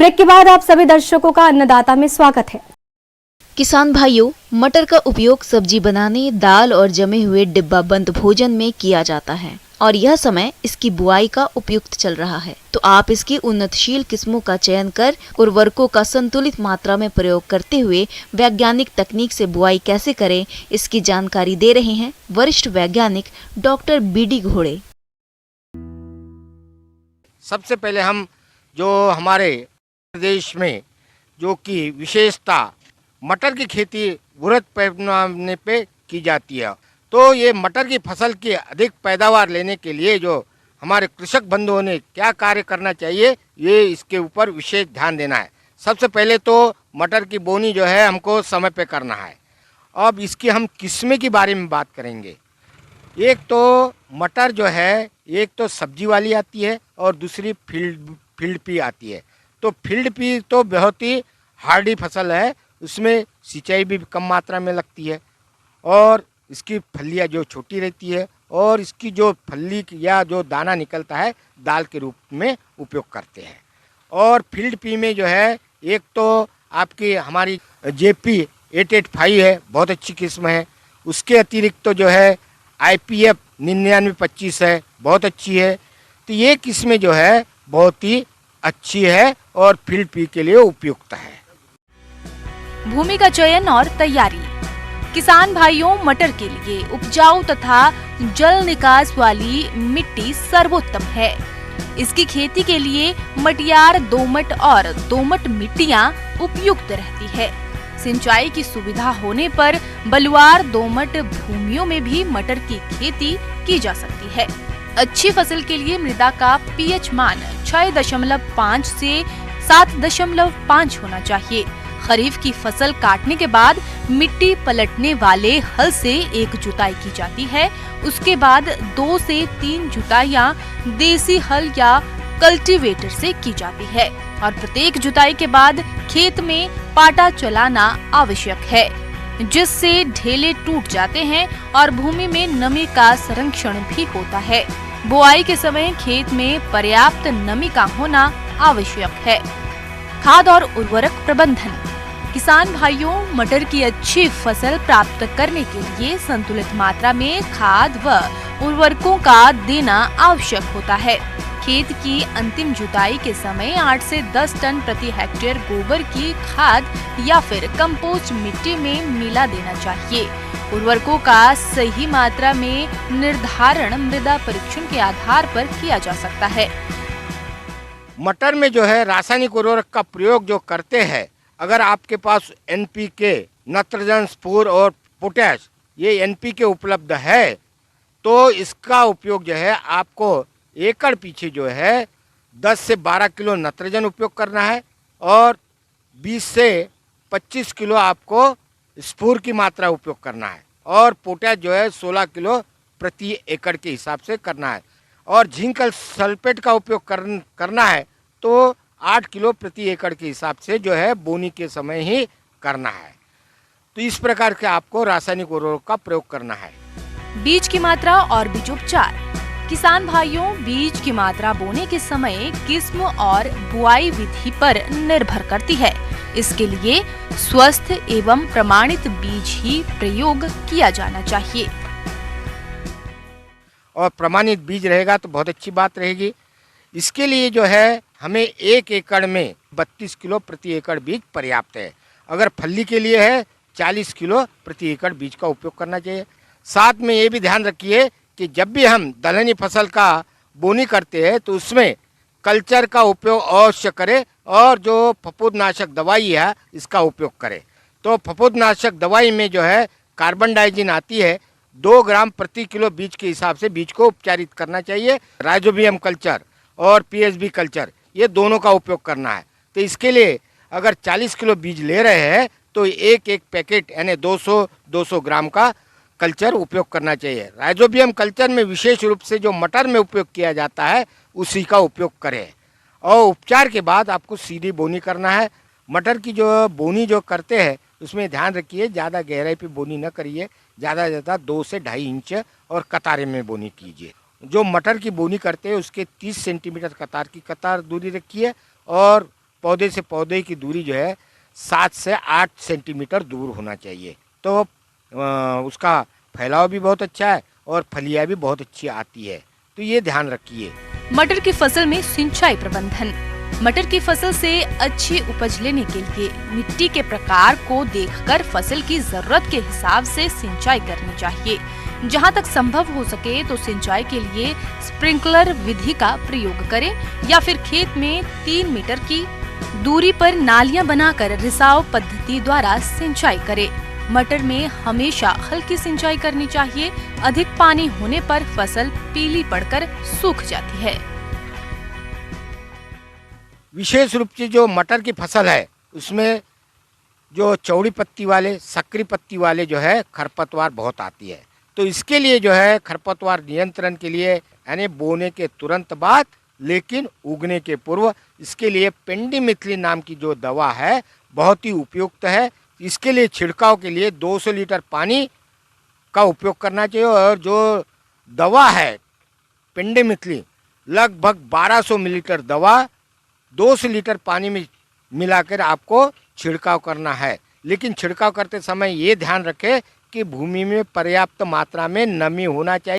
Break के बाद आप सभी दर्शकों का अन्नदाता में स्वागत है। किसान भाइयों, मटर का उपयोग सब्जी बनाने, दाल और जमे हुए डिब्बाबंद भोजन में किया जाता है और यह समय इसकी बुआई का उपयुक्त चल रहा है। तो आप इसकी उन्नतशील किस्मों का चयन कर उर्वरकों का संतुलित मात्रा में प्रयोग करते हुए वैज्ञानिक तकनीक से बुआई कैसे करें, इसकी जानकारी दे रहे हैं वरिष्ठ वैज्ञानिक डॉक्टर बीडी घोड़े। सबसे पहले हम जो हमारे प्रदेश में जो कि विशेषता मटर की खेती वृहद पैमाने पे की जाती है, तो ये मटर की फसल की अधिक पैदावार लेने के लिए जो हमारे कृषक बंधुओं ने क्या कार्य करना चाहिए, ये इसके ऊपर विशेष ध्यान देना है। सबसे पहले तो मटर की बोनी जो है हमको समय पे करना है। अब इसकी हम किस्में के बारे में बात करेंगे। एक तो मटर जो है, एक तो सब्जी वाली आती है और दूसरी फील्ड पी आती है। तो फील्ड पी तो बहुत ही हार्डी फसल है, उसमें सिंचाई भी कम मात्रा में लगती है और इसकी फलियाँ जो छोटी रहती है और इसकी जो फली या जो दाना निकलता है दाल के रूप में उपयोग करते हैं। और फील्ड पी में जो है, एक तो आपकी हमारी JP 885 है, बहुत अच्छी किस्म है। उसके अतिरिक्त तो जो है IPF 9925 है, बहुत अच्छी है। तो ये किस्में जो है बहुत ही अच्छी है और फील्ड पी के लिए उपयुक्त है। भूमि का चयन और तैयारी। किसान भाइयों, मटर के लिए उपजाऊ तथा जल निकास वाली मिट्टी सर्वोत्तम है। इसकी खेती के लिए मटियार, दोमट और दोमट मिट्टियां उपयुक्त रहती है। सिंचाई की सुविधा होने पर बलुआर दोमट भूमियों में भी मटर की खेती की जा सकती है। अच्छी फसल के लिए मृदा का pH मान 6.5 से 7.5 होना चाहिए। खरीफ की फसल काटने के बाद मिट्टी पलटने वाले हल से एक जुताई की जाती है। उसके बाद 2 से 3 जुताइयां देसी हल या कल्टीवेटर से की जाती है और प्रत्येक जुताई के बाद खेत में पाटा चलाना आवश्यक है, जिससे ढेले टूट जाते हैं और भूमि में नमी का संरक्षण भी होता है। बुआई के समय खेत में पर्याप्त नमी का होना आवश्यक है। खाद और उर्वरक प्रबंधन। किसान भाइयों, मटर की अच्छी फसल प्राप्त करने के लिए संतुलित मात्रा में खाद व उर्वरकों का देना आवश्यक होता है। खेत की अंतिम जुताई के समय 8 से 10 टन प्रति हेक्टेयर गोबर की खाद या फिर कंपोस्ट मिट्टी में मिला देना चाहिए। उर्वरकों का सही मात्रा में निर्धारण मृदा परीक्षण के आधार पर किया जा सकता है। मटर में जो है रासायनिक उर्वरक का प्रयोग जो करते हैं, अगर आपके पास NPK, नाइट्रोजन, स्फूर और पोटैश, ये NPK उपलब्ध है, तो इसका उपयोग जो है आपको एकड़ पीछे जो है 10 से 12 किलो नाइट्रोजन उपयोग करना है और 20 से 25 किलो आपको स्फूर की मात्रा उपयोग करना है और पोटैश जो है 16 किलो प्रति एकड़ के हिसाब से करना है और जिंक सल्फेट का उपयोग करना है तो 8 किलो प्रति एकड़ के हिसाब से जो है बोनी के समय ही करना है। तो इस प्रकार के आपको रासायनिक उर्वरक का प्रयोग करना है। बीज की मात्रा और बीजोपचार। किसान भाइयों, बीज की मात्रा बोने के समय किस्म और बुआई विधि पर निर्भर करती है। इसके लिए स्वस्थ एवं प्रमाणित बीज ही प्रयोग किया जाना चाहिए और प्रमाणित बीज रहेगा तो बहुत अच्छी बात रहेगी। इसके लिए जो है हमें 1 एकड़ में 32 किलो प्रति एकड़ बीज पर्याप्त है। अगर फली के लिए है 40 किलो प्रति एकड़ बीज का उपयोग करना चाहिए। साथ में ये भी ध्यान रखिए कि जब भी हम दलहनी फसल का बोनी करते हैं तो उसमें कल्चर का उपयोग अवश्य करें और जो फफूंदनाशक दवाई है इसका उपयोग करें। तो फफूंदनाशक दवाई में जो है कार्बन डाइजिन आती है, 2 ग्राम प्रति किलो बीज के हिसाब से बीज को उपचारित करना चाहिए। राइजोबियम कल्चर और PSB कल्चर, ये दोनों का उपयोग करना है। तो इसके लिए अगर 40 किलो बीज ले रहे हैं तो एक पैकेट यानी 200 ग्राम का कल्चर उपयोग करना चाहिए। राइजोबियम कल्चर में विशेष रूप से जो मटर में उपयोग किया जाता है उसी का उपयोग करें और उपचार के बाद आपको सीधी बोनी करना है। मटर की जो बोनी जो करते हैं उसमें ध्यान रखिए ज़्यादा गहराई पे बोनी न करिए, ज़्यादा से ज़्यादा 2 से 2.5 इंच और कतारे में बोनी कीजिए। जो मटर की बोनी करते हैं उसके 30 सेंटीमीटर कतार की कतार दूरी रखिए और पौधे से पौधे की दूरी जो है 7 से 8 सेंटीमीटर दूर होना चाहिए। तो उसका फैलाव भी बहुत अच्छा है और फलियाँ भी बहुत अच्छी आती है। तो ये ध्यान रखिए। मटर की फसल में सिंचाई प्रबंधन। मटर की फसल से अच्छी उपज लेने के लिए मिट्टी के प्रकार को देखकर फसल की जरूरत के हिसाब से सिंचाई करनी चाहिए। जहां तक संभव हो सके तो सिंचाई के लिए स्प्रिंकलर विधि का प्रयोग करें या फिर खेत में 3 मीटर की दूरी पर नालियां बनाकर रिसाव पद्धति द्वारा सिंचाई करें। मटर में हमेशा हल्की सिंचाई करनी चाहिए। अधिक पानी होने पर फसल पीली पड़कर सूख जाती है। विशेष रूप से जो मटर की फसल है उसमें जो चौड़ी पत्ती वाले, सक्रिय पत्ती वाले जो है खरपतवार बहुत आती है। तो इसके लिए जो है खरपतवार नियंत्रण के लिए यानी बोने के तुरंत बाद लेकिन उगने के पूर्व इसके लिए पेंडिमिथलिन नाम की जो दवा है बहुत ही उपयुक्त है। इसके लिए छिड़काव के लिए 200 लीटर पानी का उपयोग करना चाहिए और जो दवा है पेंडिमिथलिन लगभग 1200 मिलीलीटर दवा 200 लीटर पानी में मिलाकर आपको छिड़काव करना है। लेकिन छिड़काव करते समय ये ध्यान रखें कि भूमि में पर्याप्त मात्रा में नमी होना चाहिए।